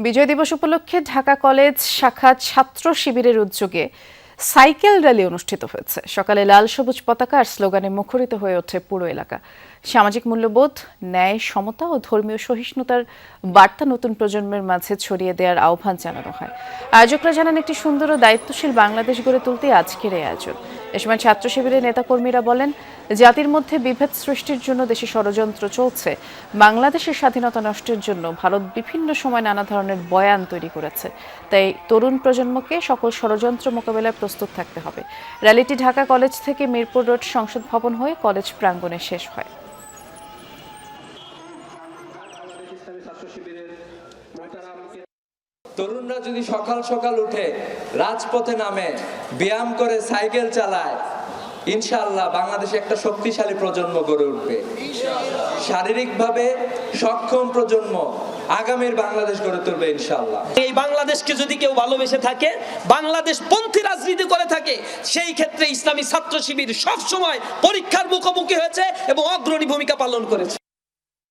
বিজয় দিবস উপলক্ষে ঢাকা কলেজ শাখা ছাত্র শিবিরের উদ্যোগে সাইকেল র্যালি অনুষ্ঠিত হয়েছে। সকালে লাল সবুজ পতাকা আর স্লোগানে মুখরিত হয়ে ওঠে পুরো এলাকা। সামাজিক মূল্যবোধ, ন্যায়, সমতা ও ধর্মীয় সহিষ্ণুতার বার্তা নতুন প্রজন্মের মাঝে ছড়িয়ে দেওয়ার আহ্বান জানানো হয়। আয়োজকরা জানান, একটি সুন্দর ও দায়িত্বশীল বাংলাদেশ গড়ে তুলতে আজকের এই আয়োজন। এ সময় ছাত্র শিবিরের নেতাকর্মীরা বলেন, জাতির মধ্যে বিভেদ সৃষ্টির জন্য দেশে ষড়যন্ত্র চলছে। বাংলাদেশের স্বাধীনতা নষ্টের জন্য ভারত বিভিন্ন সময় নানা ধরনের বয়ান তৈরি করেছে। তাই তরুণ প্রজন্মকে সকল ষড়যন্ত্র মোকাবেলায় প্রস্তুত থাকতে হবে। র্যালিটি ঢাকা কলেজ থেকে মিরপুর রোড সংসদ ভবন হয়ে কলেজ প্রাঙ্গণে শেষ হয়। তরুণরা যদি সকাল সকাল উঠে রাজপথে নামে, ব্যায়াম করে, সাইকেল চালায়, ইনশাআল্লাহ বাংলাদেশে একটা শক্তিশালী প্রজন্ম গড়ে উঠবে। শারীরিকভাবে সক্ষম প্রজন্ম আগামীর বাংলাদেশ গড়ে তুলবে ইনশাআল্লাহ। এই বাংলাদেশকে যদি কেউ ভালোবেসে থাকে, বাংলাদেশ পন্থী রাজনীতি করে থাকে, সেই ক্ষেত্রে ইসলামী ছাত্র শিবির সবসময় পরীক্ষার মুখোমুখি হয়েছে এবং অগ্রণী ভূমিকা পালন করেছে।